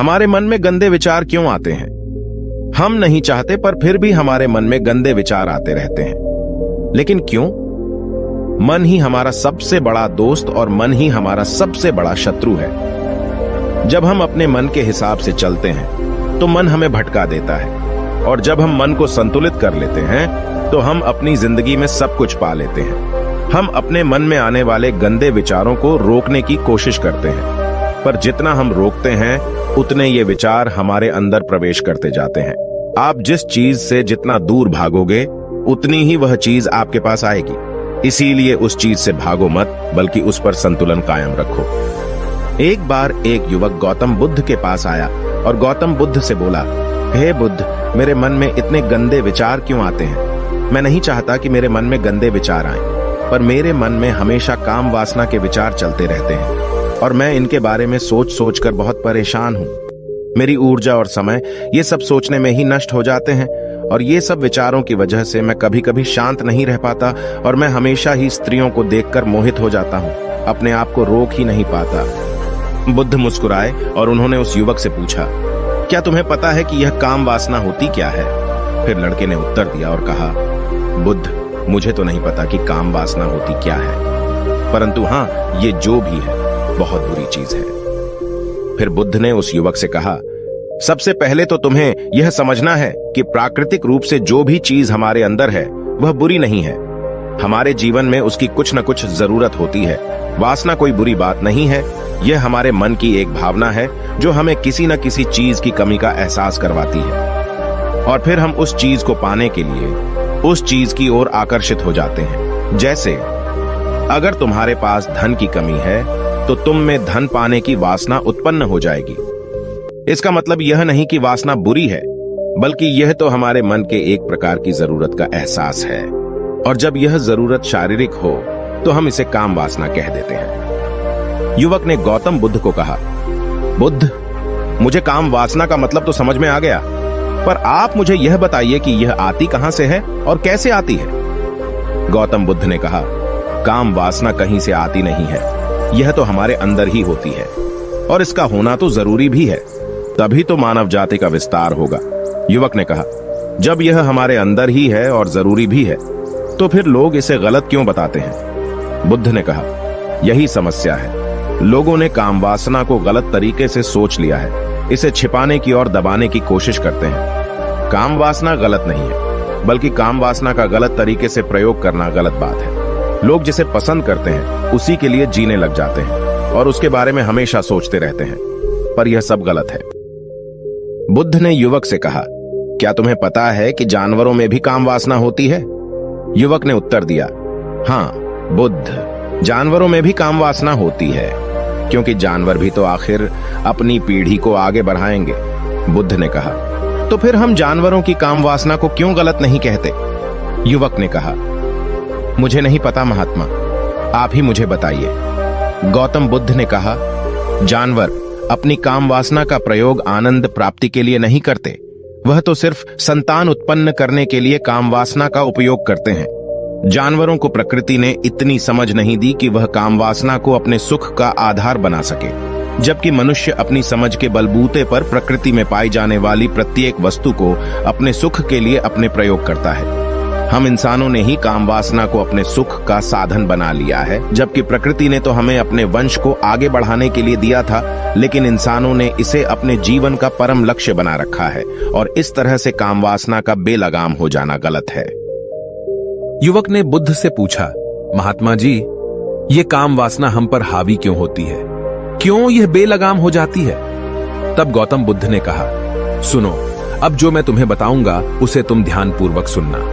हमारे मन में गंदे विचार क्यों आते हैं? हम नहीं चाहते पर फिर भी हमारे मन में गंदे विचार आते रहते हैं। लेकिन क्यों? मन ही हमारा सबसे बड़ा दोस्त और मन ही हमारा सबसे बड़ा शत्रु है। जब हम अपने मन के हिसाब से चलते हैं तो मन हमें भटका देता है, और जब हम मन को संतुलित कर लेते हैं तो हम अपनी जिंदगी में सब कुछ पा लेते हैं। हम अपने मन में आने वाले गंदे विचारों को रोकने की कोशिश करते हैं, पर जितना हम रोकते हैं उतने ये विचार हमारे अंदर प्रवेश करते जाते हैं। आप जिस चीज से जितना दूर भागोगे उतनी ही वह चीज आपके पास आएगी। इसीलिए उस चीज से भागो मत, बल्कि उस पर संतुलन कायम रखो। एक बार एक युवक गौतम बुद्ध के पास आया और गौतम बुद्ध से बोला, हे बुद्ध, मेरे मन में इतने गंदे विचार क्यों आते हैं? मैं नहीं चाहता कि मेरे मन में गंदे विचार आएं, पर मेरे मन में हमेशा काम वासना के विचार चलते रहते हैं और मैं इनके बारे में सोच सोचकर बहुत परेशान हूं। मेरी ऊर्जा और समय ये सब सोचने में ही नष्ट हो जाते हैं, और ये सब विचारों की वजह से मैं कभी कभी शांत नहीं रह पाता और मैं हमेशा ही स्त्रियों को देखकर मोहित हो जाता हूं, अपने आप को रोक ही नहीं पाता। बुद्ध मुस्कुराए और उन्होंने उस युवक से पूछा, क्या तुम्हें पता है कि यह काम वासना होती क्या है? फिर लड़के ने उत्तर दिया और कहा, बुद्ध, मुझे तो नहीं पता कि काम वासना होती क्या है, परंतु हां, ये जो भी है बहुत बुरी चीज है। फिर बुद्ध ने उस युवक से कहा, सबसे पहले तो तुम्हें यह समझना है कि प्राकृतिक रूप से जो भी चीज हमारे अंदर है वह बुरी नहीं है। हमारे जीवन में उसकी कुछ न कुछ जरूरत होती है। वासना कोई बुरी बात नहीं है, यह हमारे मन की एक भावना है जो हमें किसी न किसी चीज की कमी का एहसास करवाती है, और फिर हम उस चीज को पाने के लिए उस चीज की ओर आकर्षित हो जाते हैं। जैसे अगर तुम्हारे पास धन की कमी है तो तुम में धन पाने की वासना उत्पन्न हो जाएगी। इसका मतलब यह नहीं कि वासना बुरी है, बल्कि यह तो हमारे मन के एक प्रकार की जरूरत का एहसास है, और जब यह जरूरत शारीरिक हो तो हम इसे काम वासना कह देते हैं। युवक ने गौतम बुद्ध को कहा, बुद्ध, मुझे काम वासना का मतलब तो समझ में आ गया, पर आप मुझे यह बताइए कि यह आती कहां से है और कैसे आती है? गौतम बुद्ध ने कहा, काम वासना कहीं से आती नहीं है, यह तो हमारे अंदर ही होती है, और इसका होना तो जरूरी भी है, तभी तो मानव जाति का विस्तार होगा। युवक ने कहा, जब यह हमारे अंदर ही है और जरूरी भी है तो फिर लोग इसे गलत क्यों बताते हैं? बुद्ध ने कहा, यही समस्या है, लोगों ने काम वासना को गलत तरीके से सोच लिया है, इसे छिपाने की और दबाने की कोशिश करते हैं। काम वासना गलत नहीं है, बल्कि काम वासना का गलत तरीके से प्रयोग करना गलत बात है। लोग जिसे पसंद करते हैं उसी के लिए जीने लग जाते हैं और उसके बारे में हमेशा सोचते रहते हैं, पर यह सब गलत है। बुद्ध ने युवक से कहा, क्या तुम्हें पता है कि जानवरों में भी काम वासना होती है? युवक ने उत्तर दिया, हाँ बुद्ध, जानवरों में भी काम वासना होती है, क्योंकि जानवर भी तो आखिर अपनी पीढ़ी को आगे बढ़ाएंगे। बुद्ध ने कहा, तो फिर हम जानवरों की काम वासना को क्यों गलत नहीं कहते? युवक ने कहा, मुझे नहीं पता महात्मा, आप ही मुझे बताइए। गौतम बुद्ध ने कहा, जानवर अपनी काम वासना का प्रयोग आनंद प्राप्ति के लिए नहीं करते, वह तो सिर्फ संतान उत्पन्न करने के लिए काम वासना का उपयोग करते हैं। जानवरों को प्रकृति ने इतनी समझ नहीं दी कि वह काम वासना को अपने सुख का आधार बना सके, जबकि मनुष्य अपनी समझ के बलबूते पर प्रकृति में पाई जाने वाली प्रत्येक वस्तु को अपने सुख के लिए अपने प्रयोग करता है। हम इंसानों ने ही काम वासना को अपने सुख का साधन बना लिया है, जबकि प्रकृति ने तो हमें अपने वंश को आगे बढ़ाने के लिए दिया था, लेकिन इंसानों ने इसे अपने जीवन का परम लक्ष्य बना रखा है, और इस तरह से काम वासना का बेलगाम हो जाना गलत है। युवक ने बुद्ध से पूछा, महात्मा जी, ये काम वासना हम पर हावी क्यों होती है? क्यों यह बेलगाम हो जाती है? तब गौतम बुद्ध ने कहा, सुनो, अब जो मैं तुम्हें बताऊंगा उसे तुम ध्यानपूर्वक सुनना।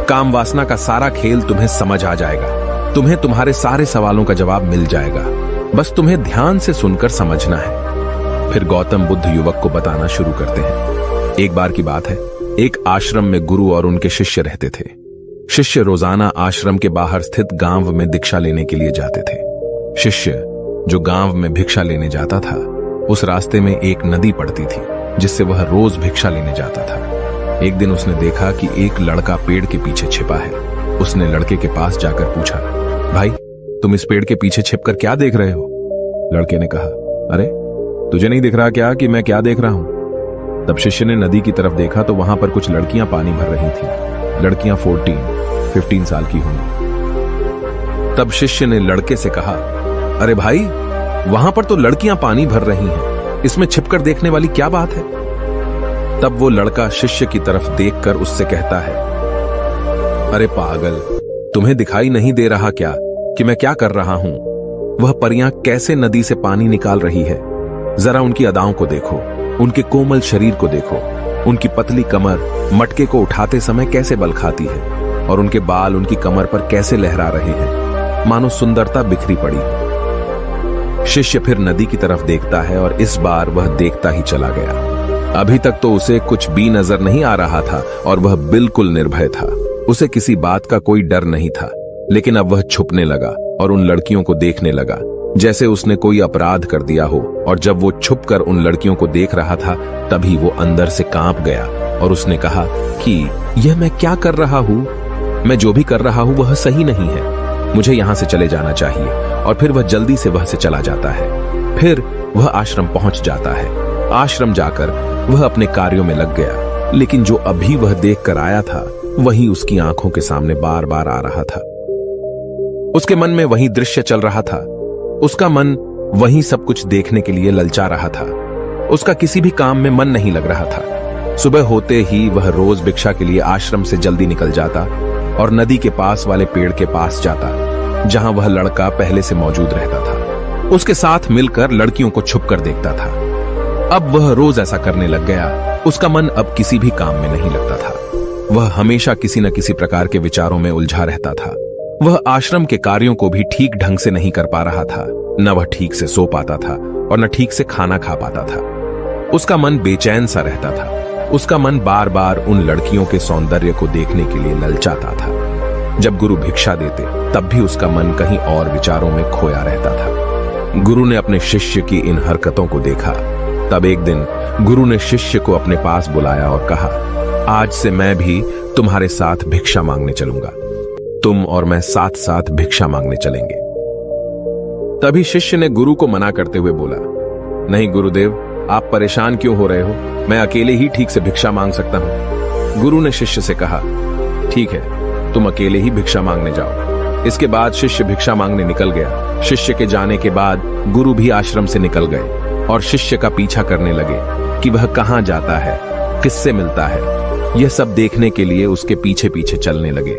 काम वासना का सारा खेल तुम्हें समझ आ जाएगा, तुम्हें तुम्हारे सारे सवालों का जवाब मिल जाएगा, बस तुम्हें ध्यान से सुनकर समझना है। फिर गौतम बुद्ध युवक को बताना शुरू करते हैं। एक बार की बात है, एक आश्रम में गुरु और उनके शिष्य रहते थे। शिष्य रोजाना आश्रम के बाहर स्थित गांव में दीक्षा लेने के लिए जाते थे। शिष्य जो गांव में भिक्षा लेने जाता था, उस रास्ते में एक नदी पड़ती थी जिससे वह रोज भिक्षा लेने जाता था। एक दिन उसने देखा कि एक लड़का पेड़ के पीछे छिपा है। उसने लड़के के पास जाकर पूछा, भाई, तुम इस पेड़ के पीछे छिपकर क्या देख रहे हो? लड़के ने कहा, अरे तुझे नहीं दिख रहा क्या कि मैं क्या देख रहा हूं? तब शिष्य ने नदी की तरफ देखा तो वहां पर कुछ लड़कियां पानी भर रही थी। लड़कियां 14-15 साल की होंगी। तब शिष्य ने लड़के से कहा, अरे भाई, वहां पर तो लड़कियां पानी भर रही हैं, इसमें छिपकर देखने वाली क्या बात है? तब वो लड़का शिष्य की तरफ देखकर उससे कहता है, अरे पागल, तुम्हें दिखाई नहीं दे रहा क्या कि मैं क्या कर रहा हूं? वह परियां कैसे नदी से पानी निकाल रही है। जरा उनकी अदाओं को देखो, उनके कोमल शरीर को देखो, उनकी पतली कमर मटके को उठाते समय कैसे बल खाती है, और उनके बाल उनकी कमर पर कैसे लहरा रहे हैं, मानो सुंदरता बिखरी पड़ी है। शिष्य फिर नदी की तरफ देखता है और इस बार वह देखता ही चला गया। अभी तक तो उसे कुछ भी नजर नहीं आ रहा था और वह बिल्कुल निर्भय था। उसे किसी बात का कोई डर नहीं था, लेकिन अब वह छुपने लगा और उन लड़कियों को देखने लगा जैसे उसने कोई अपराध कर दिया हो। और जब वो छुपकर उन लड़कियों को देख रहा था तभी वो अंदर से कांप गया और उसने कहा कि यह मैं क्या कर रहा हूं? मैं जो भी कर रहा हूं वह सही नहीं है, मुझे यहां से चले जाना चाहिए। और फिर वह जल्दी से वह से चला जाता है। फिर वह आश्रम पहुंच जाता है। आश्रम जाकर वह अपने कार्यों में लग गया, लेकिन जो अभी वह देख कर आया था वही उसकी आंखों के सामने बार बार आ रहा था। उसके मन में वही दृश्य चल रहा था। उसका मन वही सब कुछ देखने के लिए ललचा रहा था। उसका किसी भी काम में मन नहीं लग रहा था। सुबह होते ही वह रोज भिक्षा के लिए आश्रम से जल्दी निकल जाता और नदी के पास वाले पेड़ के पास जाता जहां वह लड़का पहले से मौजूद रहता था। उसके साथ मिलकर लड़कियों को छुपकर देखता था। अब वह रोज ऐसा करने लग गया। उसका मन अब किसी भी काम में नहीं लगता था। वह हमेशा किसी न किसी प्रकार के विचारों में उलझा रहता था। वह आश्रम के कार्यों को भी ठीक ढंग से नहीं कर पा रहा था। न वह ठीक से सो पाता था और न ठीक से खाना खा पाता था। उसका मन बेचैन सा रहता था। उसका मन बार बार उन लड़कियों के सौंदर्य को देखने के लिए ललचाता था। जब गुरु भिक्षा देते तब भी उसका मन कहीं और विचारों में खोया रहता था। गुरु ने अपने शिष्य की इन हरकतों को देखा। तब एक दिन गुरु ने शिष्य को अपने पास बुलाया और कहा, आज से मैं भी तुम्हारे साथ भिक्षा मांगने चलूंगा। तुम और मैं साथ साथ भिक्षा मांगने चलेंगे। तभी शिष्य ने गुरु को मना करते हुए बोला, नहीं गुरुदेव, आप परेशान क्यों हो रहे हो? मैं अकेले ही ठीक से भिक्षा मांग सकता हूं। गुरु ने शिष्य से कहा, ठीक है, तुम अकेले ही भिक्षा मांगने जाओ। इसके बाद शिष्य भिक्षा मांगने निकल गया। शिष्य के जाने के बाद गुरु भी आश्रम से निकल गए और शिष्य का पीछा करने लगे कि वह कहां जाता है, किससे मिलता है। यह सब देखने के लिए उसके पीछे पीछे चलने लगे।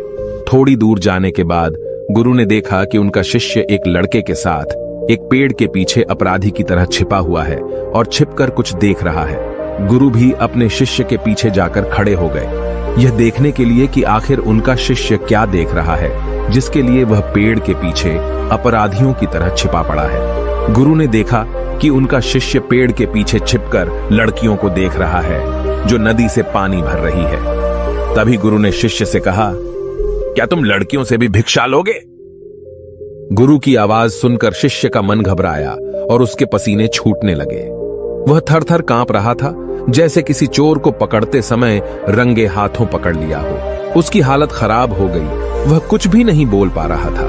थोड़ी दूर जाने के बाद गुरु ने देखा कि उनका शिष्य एक लड़के के साथ एक पेड़ के पीछे अपराधी की तरह छिपा हुआ है और छिपकर कुछ देख रहा है। गुरु भी अपने शिष्य के पीछे जाकर खड़े हो गए, यह देखने के लिए कि आखिर उनका शिष्य क्या देख रहा है जिसके लिए वह पेड़ के पीछे अपराधियों की तरह छिपा पड़ा है। गुरु ने देखा कि उनका शिष्य पेड़ के पीछे छिपकर लड़कियों को देख रहा है जो नदी से पानी भर रही है। तभी गुरु ने शिष्य से कहा, क्या तुम लड़कियों से भी भिक्षा लोगे? गुरु की आवाज सुनकर शिष्य का मन घबराया और उसके पसीने छूटने लगे। वह थर थर कांप रहा था, जैसे किसी चोर को पकड़ते समय रंगे हाथों पकड़ लिया हो। उसकी हालत खराब हो गई। वह कुछ भी नहीं बोल पा रहा था।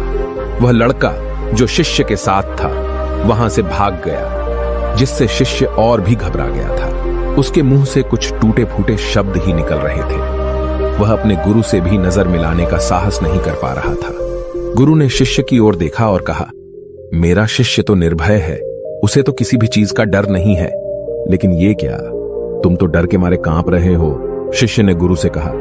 वह लड़का जो शिष्य के साथ था वहां से भाग गया, जिससे शिष्य और भी घबरा गया था। उसके मुंह से कुछ टूटे फूटे शब्द ही निकल रहे थे। वह अपने गुरु से भी नजर मिलाने का साहस नहीं कर पा रहा था। गुरु ने शिष्य की ओर देखा और कहा, मेरा शिष्य तो निर्भय है, उसे तो किसी भी चीज का डर नहीं है, लेकिन ये क्या, तुम तो डर के मारे कांप रहे हो। शिष्य ने गुरु से कहा,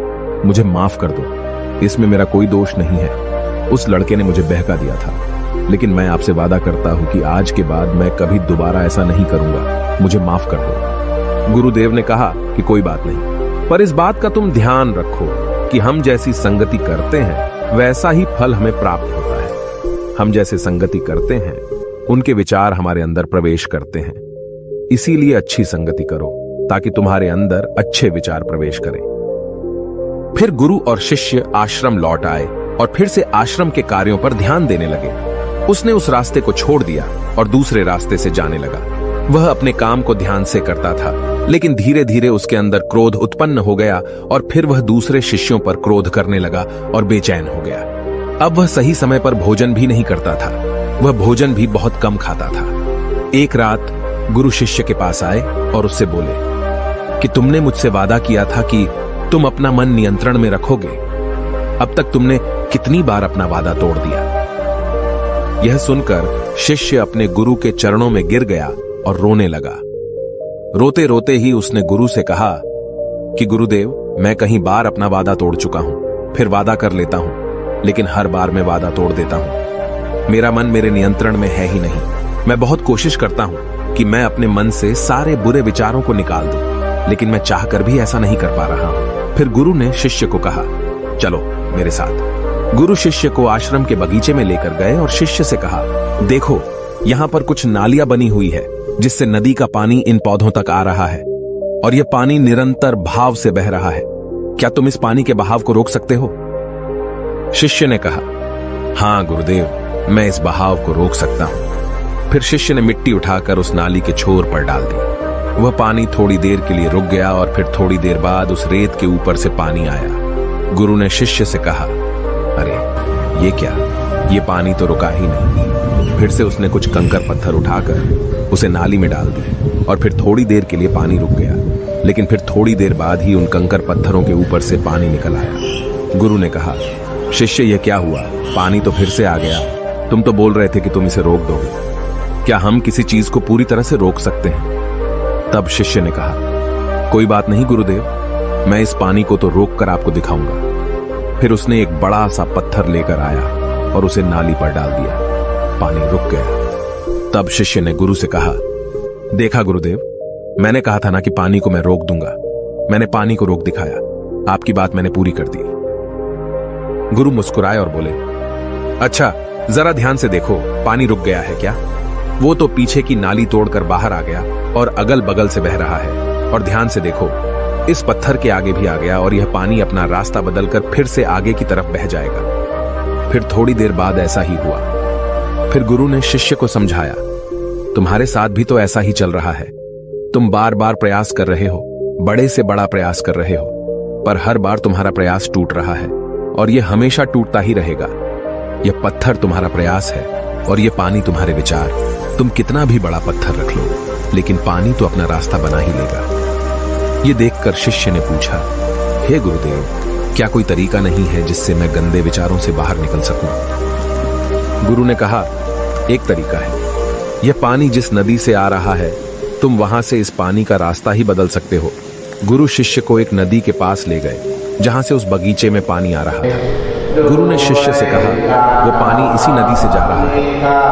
मुझे माफ कर दो, इसमें मेरा कोई दोष नहीं है। उस लड़के ने मुझे बहका दिया था, लेकिन मैं आपसे वादा करता हूं कि आज के बाद मैं कभी दोबारा ऐसा नहीं करूंगा। मुझे माफ कर दो। गुरुदेव ने कहा कि कोई बात नहीं, पर इस बात का तुम ध्यान रखो कि हम जैसी संगति करते हैं वैसा ही फल हमें प्राप्त होता है। हम जैसे संगति करते हैं उनके विचार हमारे अंदर प्रवेश करते हैं। इसीलिए अच्छी संगति करो ताकि तुम्हारे अंदर अच्छे विचार प्रवेश करें। फिर गुरु और शिष्य आश्रम लौट आए और फिर से आश्रम के कार्यों पर ध्यान देने लगे। उसने उस रास्ते को छोड़ दिया और दूसरे रास्ते से जाने लगा। वह अपने काम को ध्यान से करता था, लेकिन धीरे धीरे उसके अंदर क्रोध उत्पन्न हो गया और फिर वह दूसरे शिष्यों पर क्रोध करने लगा और बेचैन हो गया। अब वह सही समय पर भोजन भी नहीं करता था। वह भोजन भी बहुत कम खाता था। एक रात गुरु शिष्य के पास आए और उससे बोले कि तुमने मुझसे वादा किया था कि तुम अपना मन नियंत्रण में रखोगे। अब तक तुमने कितनी बार अपना वादा तोड़ दिया। यह सुनकर शिष्य अपने गुरु के चरणों में गिर गया और रोने लगा। रोते रोते ही उसने गुरु से कहा कि गुरुदेव, मैं कई बार अपना वादा तोड़ चुका हूं, फिर वादा कर लेता हूं, लेकिन हर बार मैं वादा तोड़ देता हूं। मेरा मन मेरे नियंत्रण में है ही नहीं। मैं बहुत कोशिश करता हूं कि मैं अपने मन से सारे बुरे विचारों को निकाल दूं, लेकिन मैं चाहकर भी ऐसा नहीं कर पा रहा हूं। फिर गुरु ने शिष्य को कहा, चलो मेरे साथ। गुरु शिष्य को आश्रम के बगीचे में लेकर गए और शिष्य से कहा, देखो यहां पर कुछ नालियां बनी हुई है जिससे नदी का पानी इन पौधों तक आ रहा है, और यह पानी निरंतर भाव से बह रहा है। क्या तुम इस पानी के बहाव को रोक सकते हो? शिष्य ने कहा, हां गुरुदेव, मैं इस बहाव को रोक सकता हूं। फिर शिष्य ने मिट्टी उठाकर उस नाली के छोर पर डाल दी। वह पानी थोड़ी देर के लिए रुक गया और फिर थोड़ी देर बाद उस रेत के ऊपर से पानी आया। गुरु ने शिष्य से कहा, अरे ये क्या, ये पानी तो रुका ही नहीं। फिर से उसने कुछ कंकर पत्थर उठाकर उसे नाली में डाल दी और फिर थोड़ी देर के लिए पानी रुक गया, लेकिन फिर थोड़ी देर बाद ही उन कंकर पत्थरों के ऊपर से पानी निकल आया। गुरु ने कहा, शिष्य ये क्या हुआ? पानी तो फिर से आ गया। तुम तो बोल रहे थे कि तुम इसे रोक दोगे। क्या हम किसी चीज को पूरी तरह से रोक सकते हैं? तब शिष्य ने कहा, कोई बात नहीं गुरुदेव, मैं इस पानी को तो रोक कर आपको दिखाऊंगा। फिर उसने एक बड़ा सा पत्थर लेकर आया और उसे नाली पर डाल दिया। पानी रुक गया। तब शिष्य ने गुरु से कहा, देखा गुरुदेव, मैंने कहा था ना कि पानी को मैं रोक दूंगा। मैंने पानी को रोक दिखाया। आपकी बात मैंने पूरी कर दी। गुरु मुस्कुराए और बोले, अच्छा जरा ध्यान से देखो, पानी रुक गया है क्या? वो तो पीछे की नाली तोड़कर बाहर आ गया और अगल बगल से बह रहा है। और ध्यान से देखो, इस पत्थर के आगे भी आ गया और यह पानी अपना रास्ता बदलकर फिर से आगे की तरफ बह जाएगा। फिर थोड़ी देर बाद ऐसा ही हुआ। फिर गुरु ने शिष्य को समझाया, तुम्हारे साथ भी तो ऐसा ही चल रहा है। तुम बार बार प्रयास कर रहे हो, बड़े से बड़ा प्रयास कर रहे हो, पर हर बार तुम्हारा प्रयास टूट रहा है और यह हमेशा टूटता ही रहेगा। यह पत्थर तुम्हारा प्रयास है और यह पानी तुम्हारे विचार। तुम कितना भी बड़ा पत्थर रख लो, लेकिन पानी तो अपना रास्ता बना ही लेगा। यह देखकर शिष्य ने पूछा, हे गुरुदेव, क्या कोई तरीका नहीं है जिससे मैं गंदे विचारों से बाहर निकल सकूं? गुरु ने कहा, एक तरीका है। यह पानी जिस नदी से आ रहा है, तुम वहां से इस पानी का रास्ता ही बदल सकते हो। गुरु शिष्य को एक नदी के पास ले गए जहां से उस बगीचे में पानी आ रहा था। गुरु ने शिष्य से कहा, वो पानी इसी नदी से जा रहा है।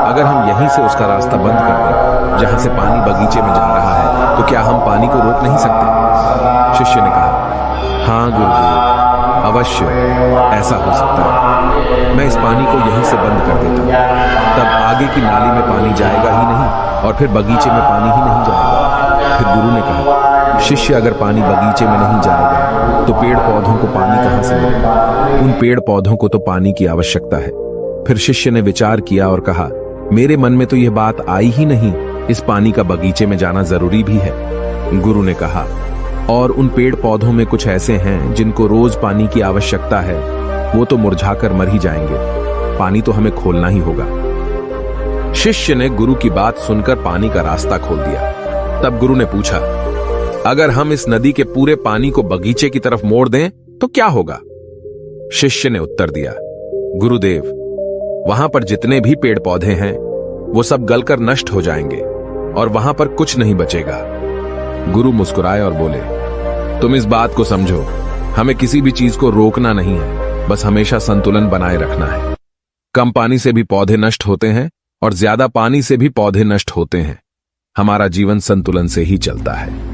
अगर हम यहीं से उसका रास्ता बंद कर दें जहां से पानी बगीचे में जा रहा है, तो क्या हम पानी को रोक नहीं सकते? शिष्य ने कहा, हाँ गुरुदेव, अवश्य ऐसा हो सकता है। मैं इस पानी को यहीं से बंद कर देता हूं। तब आगे की नाली में पानी जाएगा ही नहीं और फिर बगीचे में पानी ही नहीं जाएगा। फिर गुरु ने कहा, शिष्य, अगर पानी बगीचे में नहीं जाएगा तो पेड़ पौधों को पानी कहां से मिलेगा? उन पेड़ पौधों को तो पानी की आवश्यकता है। फिर शिष्य ने विचार किया और कहा, मेरे मन में तो यह बात आई ही नहीं, इस पानी का बगीचे में जाना जरूरी भी है। गुरु ने कहा, और उन पेड़ पौधों में कुछ ऐसे हैं जिनको रोज पानी की आवश्यकता है, वो तो मुरझाकर मर ही जाएंगे। पानी तो हमें खोलना ही होगा। शिष्य ने गुरु की बात सुनकर पानी का रास्ता खोल दिया। तब गुरु ने पूछा, अगर हम इस नदी के पूरे पानी को बगीचे की तरफ मोड़ दें तो क्या होगा? शिष्य ने उत्तर दिया, गुरुदेव, वहां पर जितने भी पेड़ पौधे हैं वो सब गलकर नष्ट हो जाएंगे और वहां पर कुछ नहीं बचेगा। गुरु मुस्कुराए और बोले, तुम इस बात को समझो, हमें किसी भी चीज को रोकना नहीं है, बस हमेशा संतुलन बनाए रखना है। कम पानी से भी पौधे नष्ट होते हैं और ज्यादा पानी से भी पौधे नष्ट होते हैं। हमारा जीवन संतुलन से ही चलता है।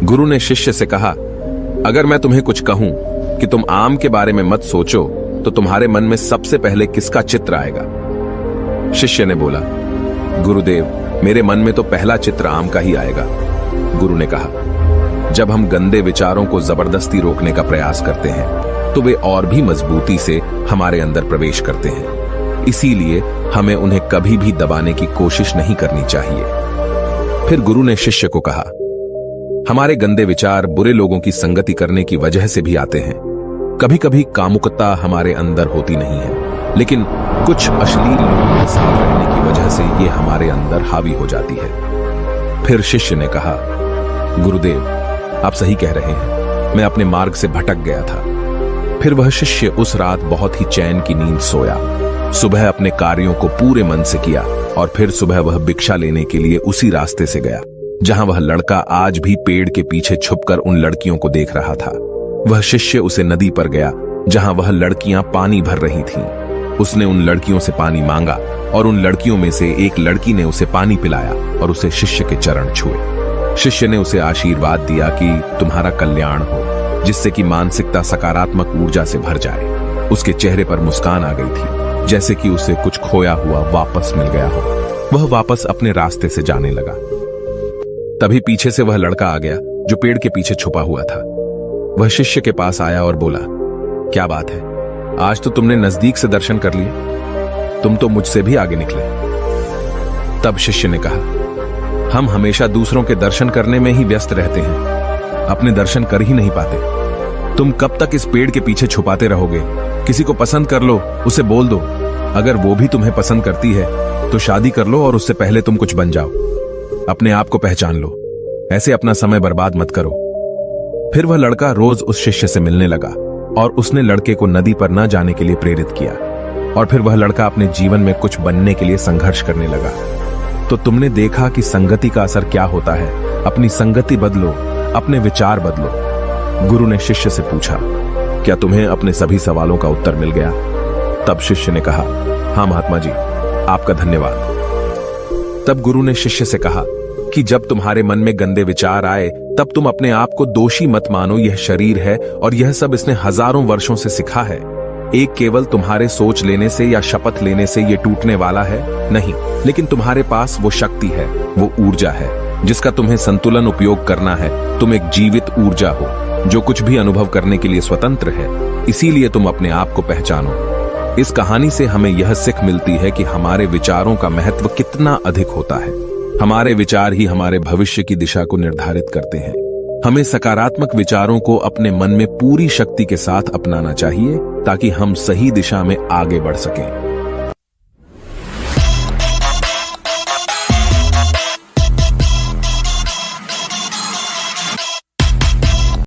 गुरु ने शिष्य से कहा, अगर मैं तुम्हें कुछ कहूं कि तुम आम के बारे में मत सोचो, तो तुम्हारे मन में सबसे पहले किसका चित्र आएगा? शिष्य ने बोला, गुरुदेव, मेरे मन में तो पहला चित्र आम का ही आएगा। गुरु ने कहा, जब हम गंदे विचारों को जबरदस्ती रोकने का प्रयास करते हैं तो वे और भी मजबूती से हमारे अंदर प्रवेश करते हैं। इसीलिए हमें उन्हें कभी भी दबाने की कोशिश नहीं करनी चाहिए। फिर गुरु ने शिष्य को कहा, हमारे गंदे विचार बुरे लोगों की संगति करने की वजह से भी आते हैं। कभी कभी कामुकता हमारे अंदर होती नहीं है, लेकिन कुछ अश्लील लोगों के साथ रहने की वजह से ये हमारे अंदर हावी हो जाती है। फिर शिष्य ने कहा, गुरुदेव, आप सही कह रहे हैं, मैं अपने मार्ग से भटक गया था। फिर वह शिष्य उस रात बहुत ही चैन की नींद सोया। सुबह अपने कार्यों को पूरे मन से किया और फिर सुबह वह भिक्षा लेने के लिए उसी रास्ते से गया जहां वह लड़का आज भी पेड़ के पीछे छुपकर उन लड़कियों को देख रहा था। वह शिष्य उसे नदी पर गया जहां वह लड़कियां पानी भर रही थीं। उसने उन लड़कियों से पानी मांगा और उन लड़कियों में से एक लड़की ने उसे पानी पिलाया और उसे शिष्य के चरण छुए। शिष्य ने उसे आशीर्वाद दिया कि तुम्हारा कल्याण हो, जिससे कि मानसिकता सकारात्मक ऊर्जा से भर जाए। उसके चेहरे पर मुस्कान आ गई थी, जैसे कि उसे कुछ खोया हुआ वापस मिल गया हो। वह वापस अपने रास्ते से जाने लगा। तभी पीछे से वह लड़का आ गया जो पेड़ के पीछे छुपा हुआ था। वह शिष्य के पास आया और बोला, क्या बात है, आज तो तुमने नजदीक से दर्शन कर लिए, तुम तो मुझसे भी आगे निकले। तब शिष्य ने कहा, हम हमेशा दूसरों के दर्शन करने में ही व्यस्त रहते हैं, अपने दर्शन कर ही नहीं पाते। तुम कब तक इस पेड़ के पीछे छुपाते रहोगे? किसी को पसंद कर लो, उसे बोल दो। अगर वो भी तुम्हें पसंद करती है तो शादी कर लो और उससे पहले तुम कुछ बन जाओ। अपने आप को पहचान लो, ऐसे अपना समय बर्बाद मत करो। फिर वह लड़का रोज उस शिष्य से मिलने लगा और उसने लड़के को नदी पर न जाने के लिए प्रेरित किया। और फिर वह लड़का अपने जीवन में कुछ बनने के लिए संघर्ष करने लगा। तो तुमने देखा कि संगति का असर क्या होता है। अपनी संगति बदलो, अपने विचार बदलो। गुरु ने शिष्य से पूछा, क्या तुम्हें अपने सभी सवालों का उत्तर मिल गया? तब शिष्य ने कहा, हाँ महात्मा जी, आपका धन्यवाद। तब गुरु ने शिष्य से कहा कि जब तुम्हारे मन में गंदे विचार आए तब तुम अपने आप को दोषी मत मानो। यह शरीर है और यह सब इसने हजारों वर्षों से सिखा है। एक केवल तुम्हारे सोच लेने से या शपथ लेने से यह टूटने वाला है नहीं, लेकिन तुम्हारे पास वो शक्ति है, वो ऊर्जा है जिसका तुम्हें संतुलन उपयोग करना है। तुम एक जीवित ऊर्जा हो जो कुछ भी अनुभव करने के लिए स्वतंत्र है। इसीलिए तुम अपने आप को पहचानो। इस कहानी से हमें यह सीख मिलती है कि हमारे विचारों का महत्व कितना अधिक होता है। हमारे विचार ही हमारे भविष्य की दिशा को निर्धारित करते हैं। हमें सकारात्मक विचारों को अपने मन में पूरी शक्ति के साथ अपनाना चाहिए ताकि हम सही दिशा में आगे बढ़ सकें।